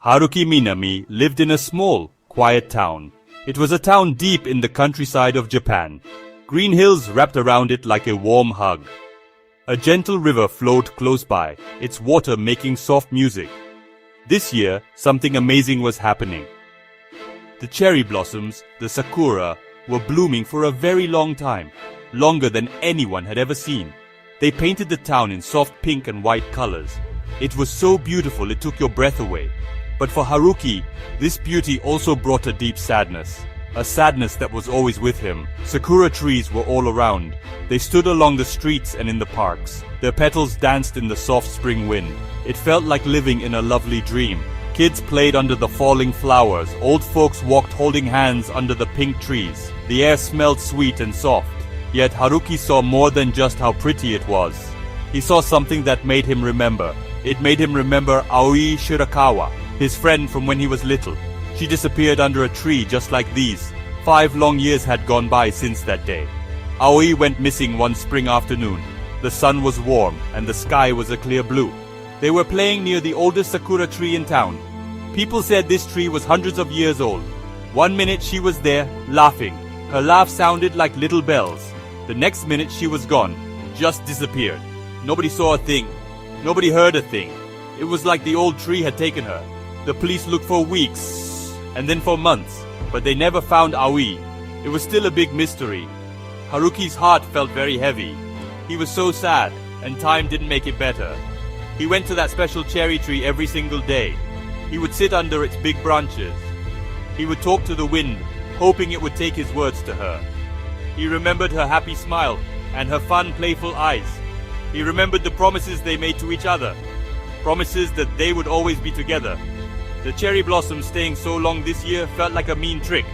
Haruki Minami lived in a small, quiet town. It was a town deep in the countryside of Japan. Green hills wrapped around it like a warm hug. A gentle river flowed close by, its water making soft music. This year, something amazing was happening. The cherry blossoms, the sakura, were blooming for a very long time, longer than anyone had ever seen. They painted the town in soft pink and white colors. It was so beautiful it took your breath away. But for Haruki, this beauty also brought a deep sadness. A sadness that was always with him. Sakura trees were all around. They stood along the streets and in the parks. Their petals danced in the soft spring wind. It felt like living in a lovely dream. Kids played under the falling flowers. Old folks walked holding hands under the pink trees. The air smelled sweet and soft. Yet Haruki saw more than just how pretty it was. He saw something that made him remember. It made him remember Aoi Shirakawa, his friend from when he was little. She disappeared under a tree just like these. 5 long years had gone by since that day. Aoi went missing one spring afternoon. The sun was warm and the sky was a clear blue. They were playing near the oldest sakura tree in town. People said this tree was hundreds of years old. One minute she was there, laughing. Her laugh sounded like little bells. The next minute she was gone, just disappeared. Nobody saw a thing. Nobody heard a thing. It was like the old tree had taken her. The police looked for weeks, and then for months, but they never found Aoi. It was still a big mystery. Haruki's heart felt very heavy. He was so sad, and time didn't make it better. He went to that special cherry tree every single day. He would sit under its big branches. He would talk to the wind, hoping it would take his words to her. He remembered her happy smile and her fun, playful eyes. He remembered the promises they made to each other. Promises that they would always be together. The cherry blossom staying so long this year felt like a mean trick.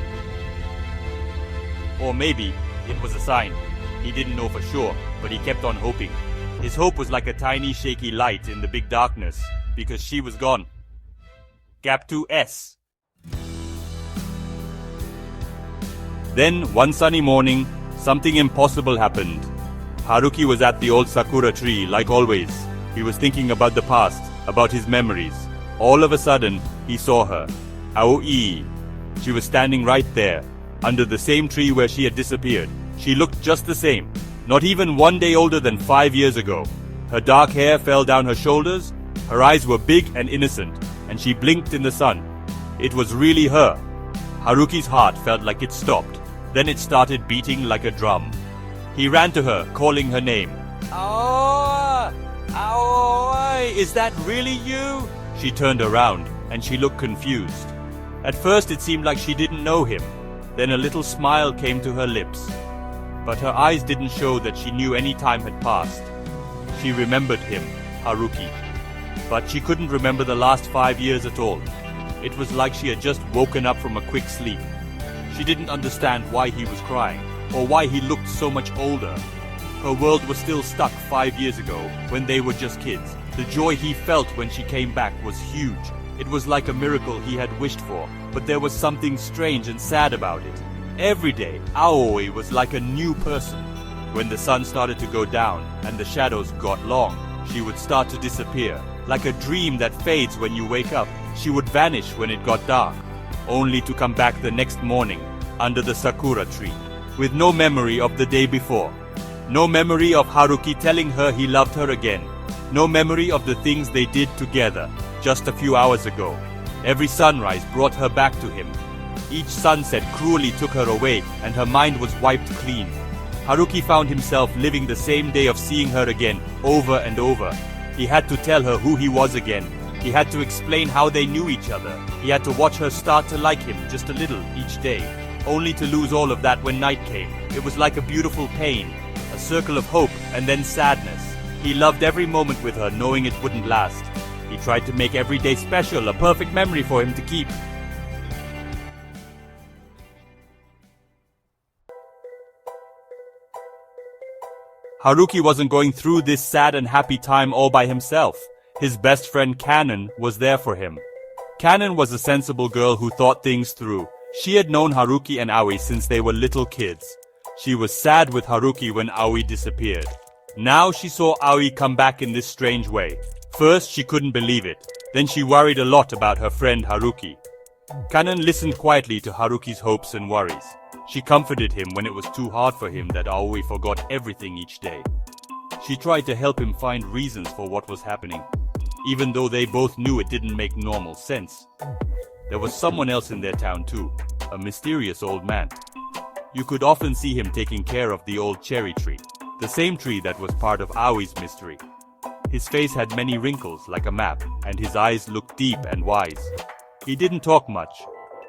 Or maybe it was a sign. He didn't know for sure, but he kept on hoping. His hope was like a tiny shaky light in the big darkness, because she was gone. Gap 2S. Then, one sunny morning, something impossible happened. Haruki was at the old sakura tree, like always. He was thinking about the past, about his memories. All of a sudden, he saw her. Aoi. She was standing right there, under the same tree where she had disappeared. She looked just the same, not even 1 day older than 5 years ago. Her dark hair fell down her shoulders, her eyes were big and innocent, and she blinked in the sun. It was really her. Haruki's heart felt like it stopped. Then it started beating like a drum. He ran to her, calling her name. Aoi! Aoi! Is that really you? She turned around, and she looked confused. At first it seemed like she didn't know him. Then a little smile came to her lips. But her eyes didn't show that she knew any time had passed. She remembered him, Haruki. But she couldn't remember the last 5 years at all. It was like she had just woken up from a quick sleep. She didn't understand why he was crying, or why he looked so much older. Her world was still stuck 5 years ago, when they were just kids. The joy he felt when she came back was huge. It was like a miracle he had wished for, but there was something strange and sad about it. Every day, Aoi was like a new person. When the sun started to go down and the shadows got long, she would start to disappear. Like a dream that fades when you wake up, she would vanish when it got dark, only to come back the next morning under the sakura tree, with no memory of the day before. No memory of Haruki telling her he loved her again. No memory of the things they did together just a few hours ago. Every sunrise brought her back to him. Each sunset cruelly took her away, and her mind was wiped clean. Haruki found himself living the same day of seeing her again, over and over. He had to tell her who he was again. He had to explain how they knew each other. He had to watch her start to like him just a little each day, only to lose all of that when night came. It was like a beautiful pain, a circle of hope and then sadness. He loved every moment with her, knowing it wouldn't last. He tried to make every day special, a perfect memory for him to keep. Haruki wasn't going through this sad and happy time all by himself. His best friend Kanon was there for him. Kanon was a sensible girl who thought things through. She had known Haruki and Aoi since they were little kids. She was sad with Haruki when Aoi disappeared. Now she saw Aoi come back in this strange way. First, she couldn't believe it. Then she worried a lot about her friend Haruki. Kanon listened quietly to Haruki's hopes and worries. She comforted him when it was too hard for him that Aoi forgot everything each day. She tried to help him find reasons for what was happening, even though they both knew it didn't make normal sense. There was someone else in their town too, a mysterious old man. You could often see him taking care of the old cherry tree, the same tree that was part of Aoi's mystery. His face had many wrinkles like a map, and his eyes looked deep and wise. He didn't talk much,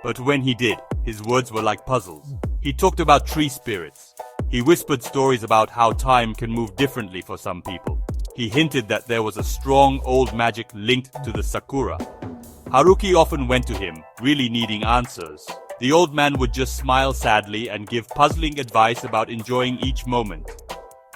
but when he did, his words were like puzzles. He talked about tree spirits. He whispered stories about how time can move differently for some people. He hinted that there was a strong old magic linked to the sakura. Haruki often went to him, really needing answers. The old man would just smile sadly and give puzzling advice about enjoying each moment.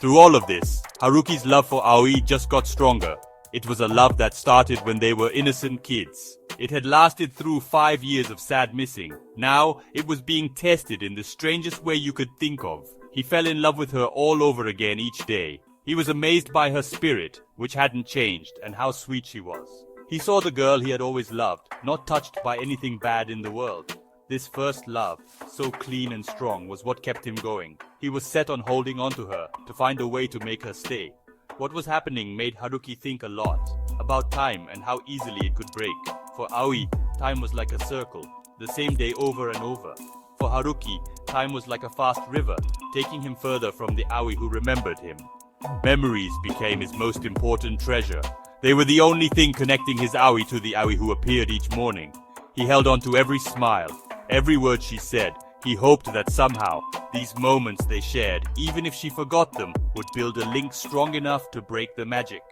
Through all of this, Haruki's love for Aoi just got stronger. It was a love that started when they were innocent kids. It had lasted through 5 years of sad missing. Now, it was being tested in the strangest way you could think of. He fell in love with her all over again each day. He was amazed by her spirit, which hadn't changed, and how sweet she was. He saw the girl he had always loved, not touched by anything bad in the world. This first love, so clean and strong, was what kept him going. He was set on holding on to her, to find a way to make her stay. What was happening made Haruki think a lot about time and how easily it could break. For Aoi, time was like a circle, the same day over and over. For Haruki, time was like a fast river, taking him further from the Aoi who remembered him. Memories became his most important treasure. They were the only thing connecting his Aoi to the Aoi who appeared each morning. He held on to every smile, every word she said. He hoped that somehow, these moments they shared, even if she forgot them, would build a link strong enough to break the magic.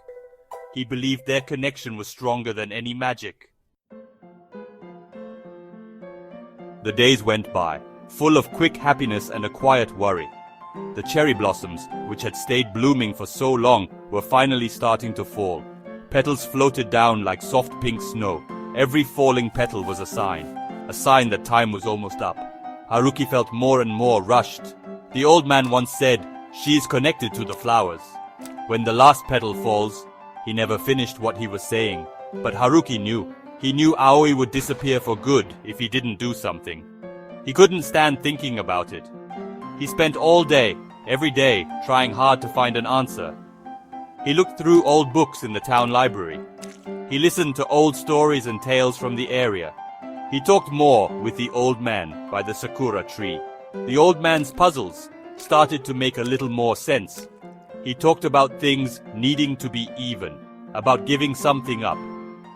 He believed their connection was stronger than any magic. The days went by, full of quick happiness and a quiet worry. The cherry blossoms, which had stayed blooming for so long, were finally starting to fall. Petals floated down like soft pink snow. Every falling petal was a sign that time was almost up. Haruki felt more and more rushed. The old man once said, "She is connected to the flowers." When the last petal falls, he never finished what he was saying. But Haruki knew. He knew Aoi would disappear for good if he didn't do something. He couldn't stand thinking about it. He spent all day, every day, trying hard to find an answer. He looked through old books in the town library. He listened to old stories and tales from the area. He talked more with the old man by the sakura tree. The old man's puzzles started to make a little more sense. He talked about things needing to be even, about giving something up,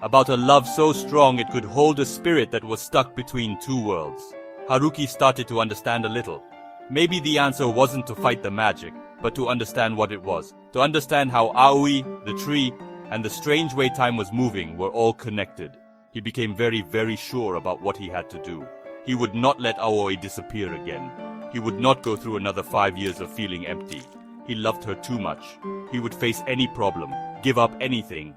about a love so strong it could hold a spirit that was stuck between two worlds. Haruki started to understand a little. Maybe the answer wasn't to fight the magic, but to understand what it was. To understand how Aoi, the tree, and the strange way time was moving were all connected. He became very, very sure about what he had to do. He would not let Aoi disappear again. He would not go through another 5 years of feeling empty. He loved her too much. He would face any problem, give up anything.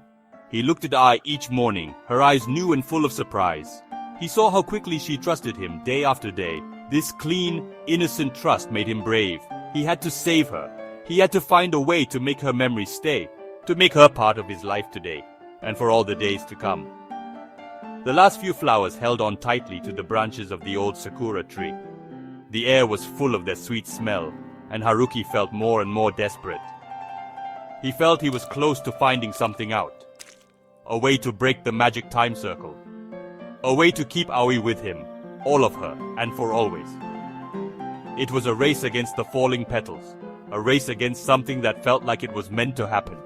He looked at Ai each morning, her eyes new and full of surprise. He saw how quickly she trusted him day after day. This clean, innocent trust made him brave. He had to save her. He had to find a way to make her memories stay, to make her part of his life today, and for all the days to come. The last few flowers held on tightly to the branches of the old sakura tree. The air was full of their sweet smell, and Haruki felt more and more desperate. He felt he was close to finding something out. A way to break the magic time circle. A way to keep Aoi with him, all of her, and for always. It was a race against the falling petals, a race against something that felt like it was meant to happen.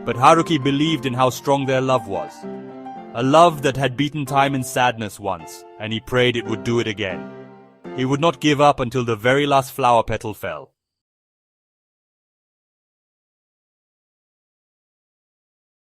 But Haruki believed in how strong their love was. A love that had beaten time and sadness once, and he prayed it would do it again. He would not give up until the very last flower petal fell.